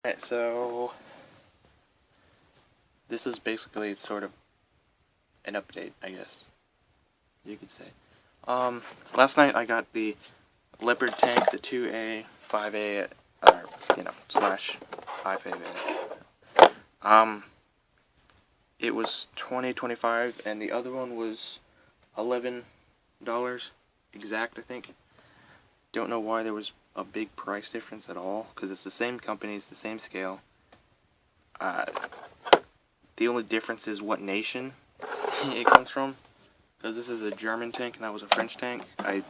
Alright, so this is basically sort of an update, I guess you could say. Last night I got the Leopard tank, the 2A, 5A, slash 5A. It was $20.25, and the other one was $11 exact, I think. Don't know why there was a big price difference at all, because it's the same company, it's the same scale. The only difference is what nation it comes from, because this is a German tank and that was a French tank. I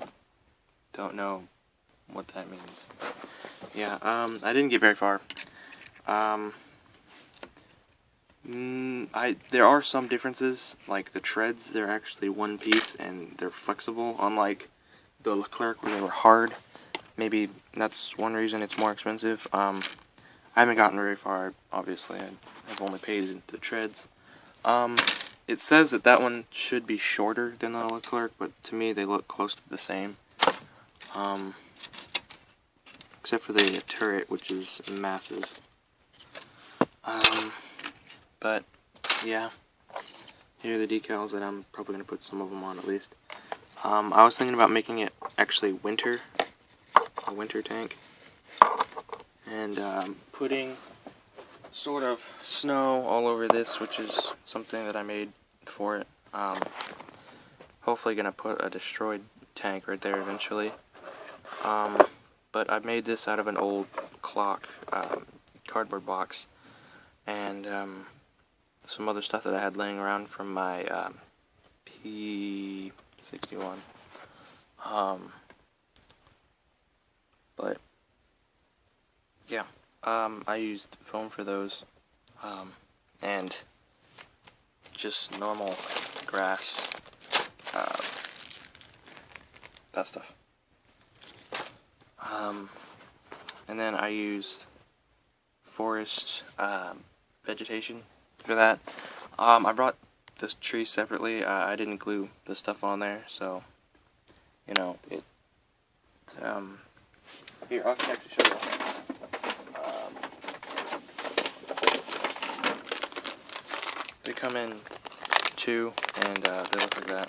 don't know what that means. Yeah, I didn't get very far. There are some differences, like the treads, they're actually one piece and they're flexible, unlike the Leclerc where they were hard. Maybe that's one reason it's more expensive. I haven't gotten very far, obviously. I've only paid the treads. It says that one should be shorter than the Leclerc, but to me they look close to the same. Except for the turret, which is massive. But yeah, here are the decals that I'm probably going to put some of them on at least. I was thinking about making it actually a winter tank, and putting sort of snow all over this, which is something that I made for it. Hopefully going to put a destroyed tank right there eventually. But I made this out of an old clock cardboard box, and some other stuff that I had laying around from my P61. But yeah, I used foam for those, and just normal grass, that stuff. And then I used forest vegetation for that. I brought this tree separately. I didn't glue the stuff on there, so it. Here, I can actually show you. They come in two, and they look like that.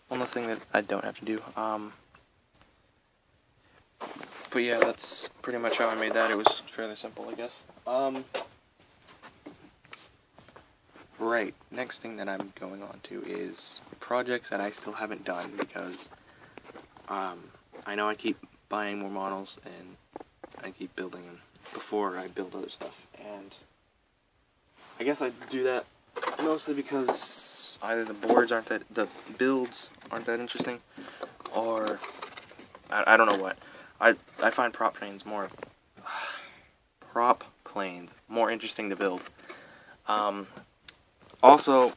One less thing that I don't have to do. But yeah, that's pretty much how I made that. It was fairly simple, I guess. Right, next thing that I'm going on to is projects that I still haven't done, because I know I keep buying more models and I keep building them before I build other stuff, and I guess I do that mostly because either the builds aren't that interesting, or I don't know what. I find prop planes more interesting to build. Also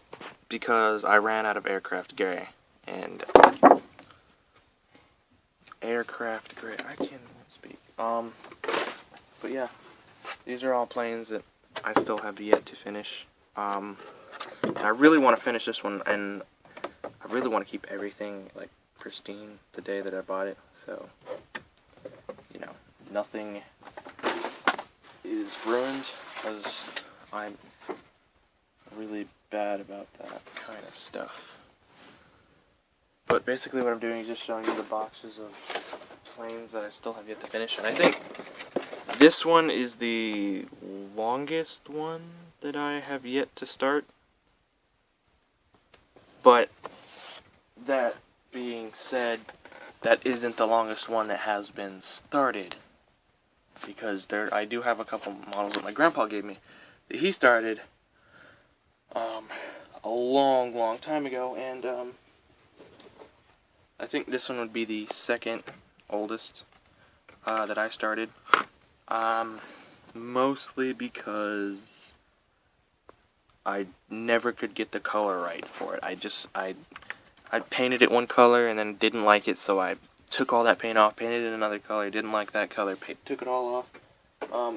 because I ran out of aircraft gray, and I can't speak. But yeah, these are all planes that I still have yet to finish. And I really want to finish this one, and I really want to keep everything like pristine the day that I bought it, so nothing is ruined, because I'm really bad about that kind of stuff. But basically what I'm doing is just showing you the boxes of planes that I still have yet to finish, and I think this one is the longest one that I have yet to start. But that being said, that isn't the longest one that has been started, because I do have a couple models that my grandpa gave me that he started a long time ago, and I think this one would be the second oldest that I started, mostly because I never could get the color right for it. I painted it one color and then didn't like it, so I took all that paint off, painted it another color, didn't like that color, took it all off.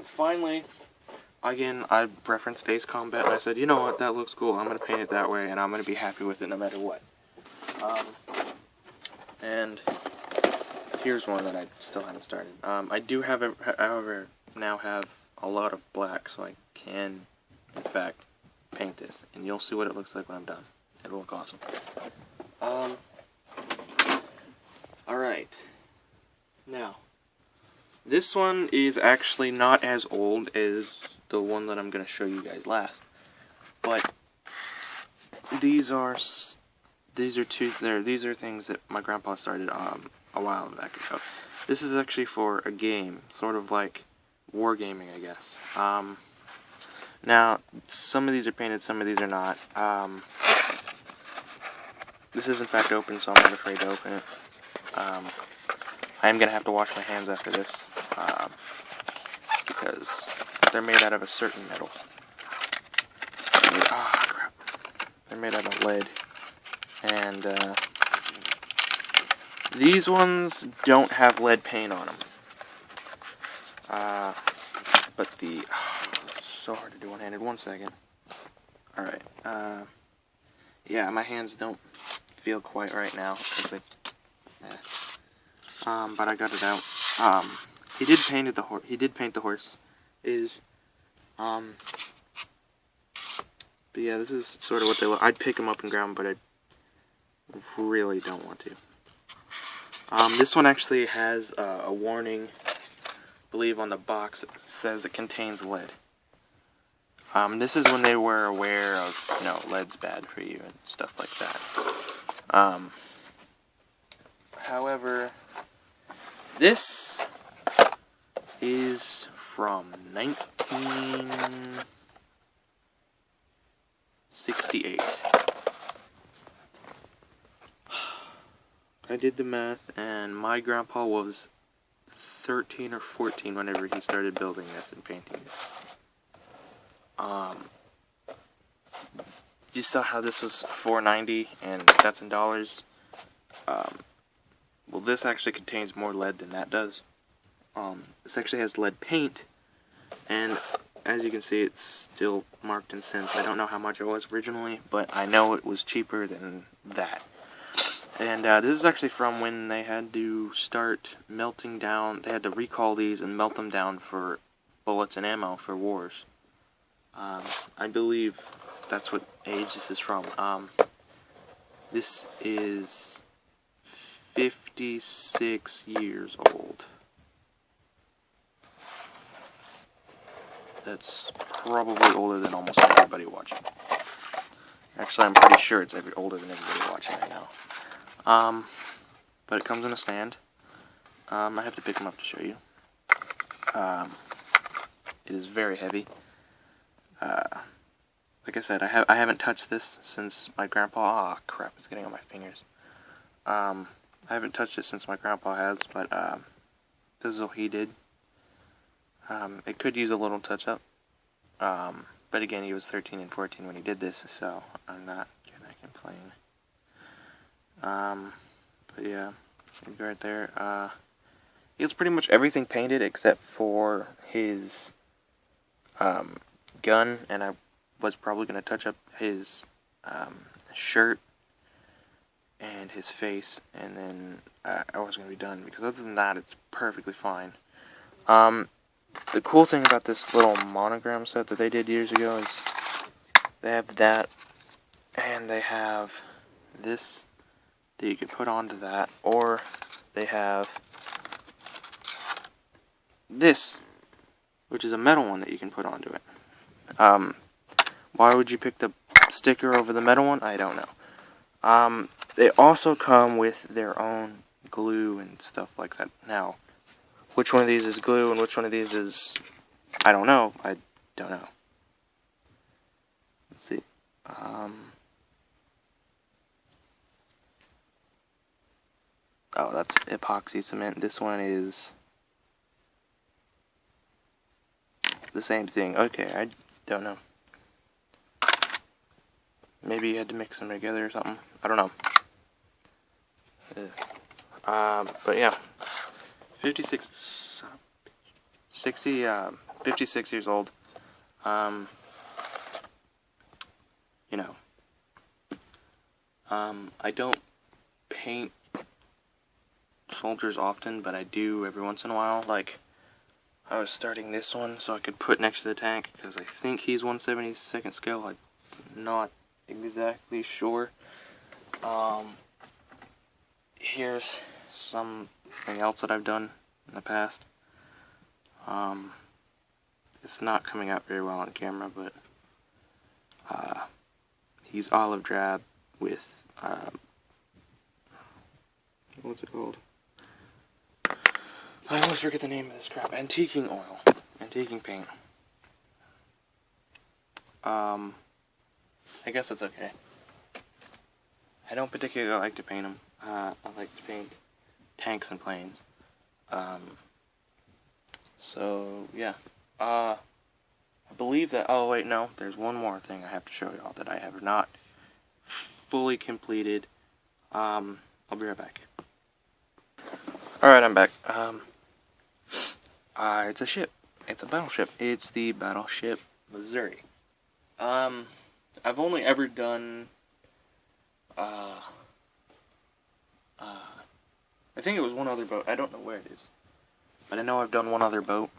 Finally, again, I referenced Ace Combat, and I said, you know what, that looks cool, I'm going to paint it that way, and I'm going to be happy with it no matter what. And here's one that I still haven't started. I do have, however, now have a lot of black, so I can, in fact, paint this, and you'll see what it looks like when I'm done. It'll look awesome. Alright. Now, this one is actually not as old as the one that I'm going to show you guys last, but these are things that my grandpa started a while back ago. This is actually for a game, sort of like wargaming, I guess. Now, some of these are painted, some of these are not. This is in fact open, so I'm not afraid to open it. I am going to have to wash my hands after this, because they're made out of a certain metal. Ah, crap. They're made out of lead. And, these ones don't have lead paint on them. But it's so hard to do one-handed. 1 second. Alright, yeah, my hands don't feel quite right now, because but I got it out. He did paint the horse. But yeah, this is sort of what they look. I'd pick them up and grab them, but I really don't want to. This one actually has a warning, I believe, on the box that says it contains lead. This is when they were aware of, lead's bad for you and stuff like that. However, this is from 1968. I did the math, and my grandpa was 13 or 14 whenever he started building this and painting this. You saw how this was $4.90, and that's in dollars. Well, this actually contains more lead than that does. This actually has lead paint, and as you can see, it's still marked in cents. I don't know how much it was originally, but I know it was cheaper than that. And this is actually from when they had to start melting down. They had to recall these and melt them down for bullets and ammo for wars. I believe that's what age this is from. This is 56 years old. That's probably older than almost everybody watching. Actually, I'm pretty sure it's older than everybody watching right now. But it comes in a stand. I have to pick them up to show you. It is very heavy. Like I said, I haven't touched this since my grandpa. Oh crap! It's getting on my fingers. I haven't touched it since my grandpa has, but this is what he did. It could use a little touch up. But again, he was 13 and 14 when he did this, so I'm not gonna complain. But yeah, right there. He has pretty much everything painted except for his gun, and I was probably going to touch up his shirt and his face, and then I was going to be done, because other than that, it's perfectly fine. The cool thing about this little monogram set that they did years ago is they have that, and they have this that you could put onto that, or they have this, which is a metal one that you can put onto it. Why would you pick the sticker over the metal one? I don't know. They also come with their own glue and stuff like that. Now, which one of these is glue and which one of these is, I don't know. I don't know. Let's see. Oh, that's epoxy cement. This one is the same thing. Okay, I don't know. Maybe you had to mix them together or something. I don't know. But yeah. 56 years old. I don't paint soldiers often, but I do every once in a while. Like, I was starting this one so I could put next to the tank, because I think he's 1/72nd scale. I'm not exactly sure. Here's something else that I've done in the past. It's not coming out very well on camera, but he's olive drab with what's it called? I always forget the name of this crap. Antiquing oil. Antiquing paint. I guess that's okay. I don't particularly like to paint them. I like to paint tanks and planes. So, yeah. I believe that... Oh, wait, no. There's one more thing I have to show y'all that I have not fully completed. I'll be right back. Alright, I'm back. It's a ship. It's a battleship. It's the Battleship Missouri. I've only ever done... I think it was one other boat. I don't know where it is. But I know I've done one other boat.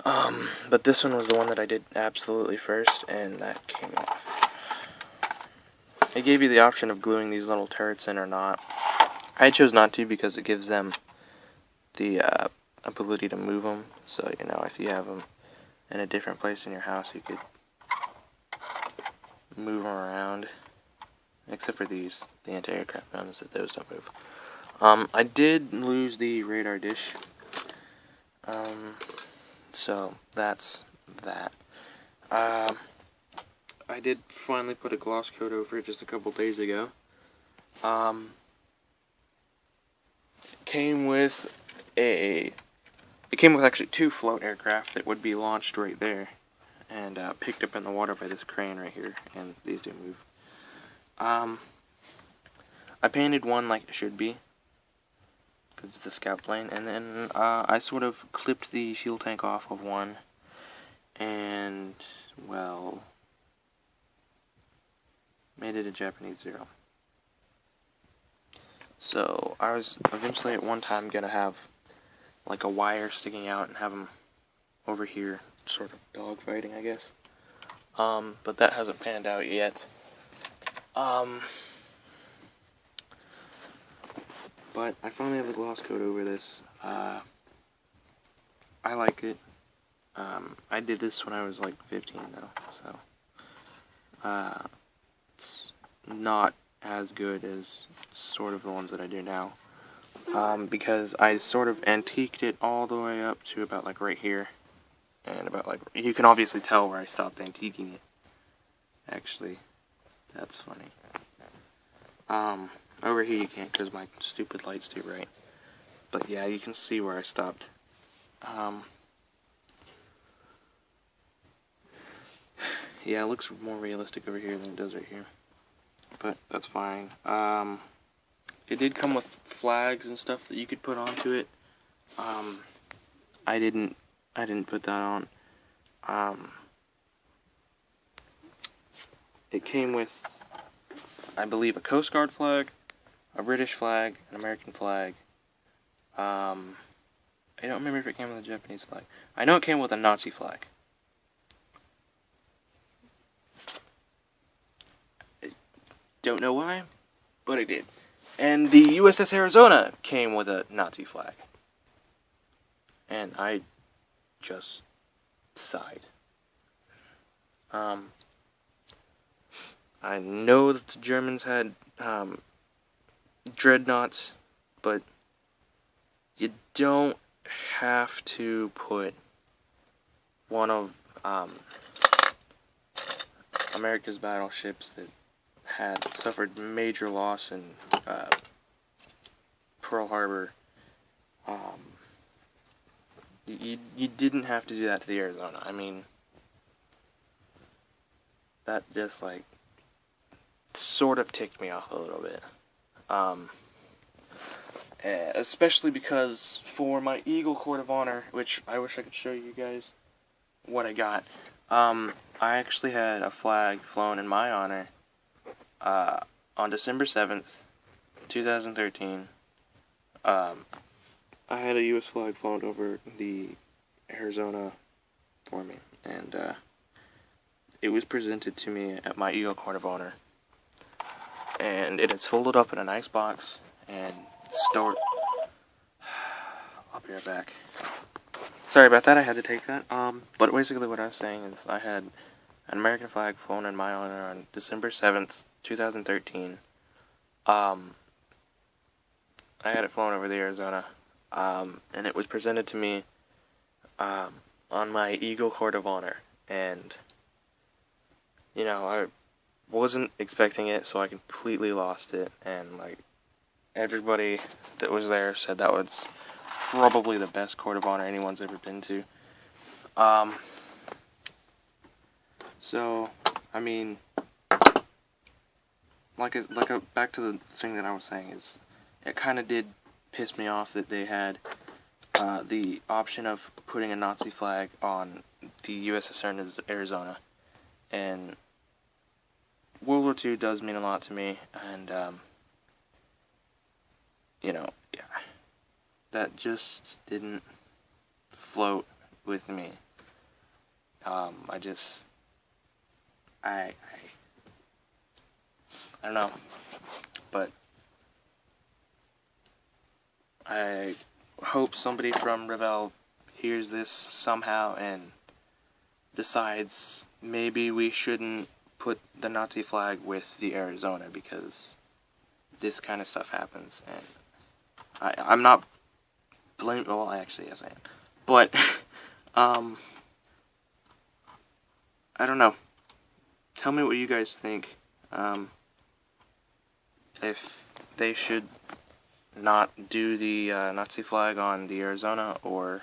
But this one was the one that I did absolutely first, and that came off. It gave you the option of gluing these little turrets in or not. I chose not to because it gives them the ability to move them. So, you know, if you have them in a different place in your house, you could move them around. Except for these, the anti-aircraft guns, that those don't move. I did lose the radar dish. So that's that. I did finally put a gloss coat over it just a couple days ago. It came with actually 2 float aircraft that would be launched right there and picked up in the water by this crane right here, and these do move. I painted one like it should be, because it's the scout plane, and then I sort of clipped the fuel tank off of one, and, well, made it a Japanese Zero. So, I was eventually at one time going to have, like, a wire sticking out and have them over here, sort of dogfighting, I guess. But that hasn't panned out yet. But I finally have a gloss coat over this. I like it. I did this when I was like 15 though, so it's not as good as sort of the ones that I do now. Because I sort of antiqued it all the way up to about like right here. And about like, you can obviously tell where I stopped antiquing it. Actually, that's funny. Over here you can't because my stupid light's too bright. But yeah, you can see where I stopped. Yeah, it looks more realistic over here than it does right here. But that's fine. It did come with flags and stuff that you could put onto it. I didn't put that on. It came with, I believe, a Coast Guard flag, a British flag, an American flag. I don't remember if it came with a Japanese flag. I know it came with a Nazi flag. I don't know why, but it did. And the USS Arizona came with a Nazi flag. And I just sighed. I know that the Germans had dreadnoughts, but you don't have to put one of America's battleships that had suffered major loss in Pearl Harbor. You didn't have to do that to the Arizona. I mean, that just like sort of ticked me off a little bit. Especially because for my Eagle Court of Honor, which I wish I could show you guys what I got, I actually had a flag flown in my honor on December 7th, 2013, I had a U.S. flag flown over the Arizona for me, and it was presented to me at my Eagle Court of Honor, and it is folded up in a nice box and stored. I'll be right back. Sorry about that, I had to take that. But basically what I was saying is I had an American flag flown in my honor on December 7th, 2013. I had it flown over the Arizona, and it was presented to me on my Eagle Court of Honor, and you know, I wasn't expecting it, so I completely lost it, and like everybody that was there said that was probably the best Court of Honor anyone's ever been to. So I mean, back to the thing that I was saying is, it kind of did piss me off that they had the option of putting a Nazi flag on the USSR Arizona, and World War II does mean a lot to me, and you know, yeah, that just didn't float with me. I don't know, but I hope somebody from Revell hears this somehow and decides maybe we shouldn't put the Nazi flag with the Arizona, because this kind of stuff happens, and I'm not blaming, well, actually, yes I am, but, I don't know, tell me what you guys think, if they should not do the Nazi flag on the Arizona, or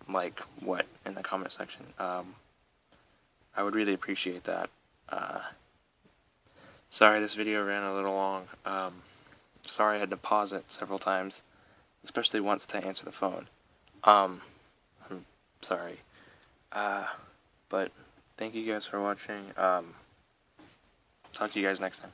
like what, in the comment section. I would really appreciate that. Sorry this video ran a little long. Sorry I had to pause it several times, especially once to answer the phone. I'm sorry. But thank you guys for watching. Talk to you guys next time.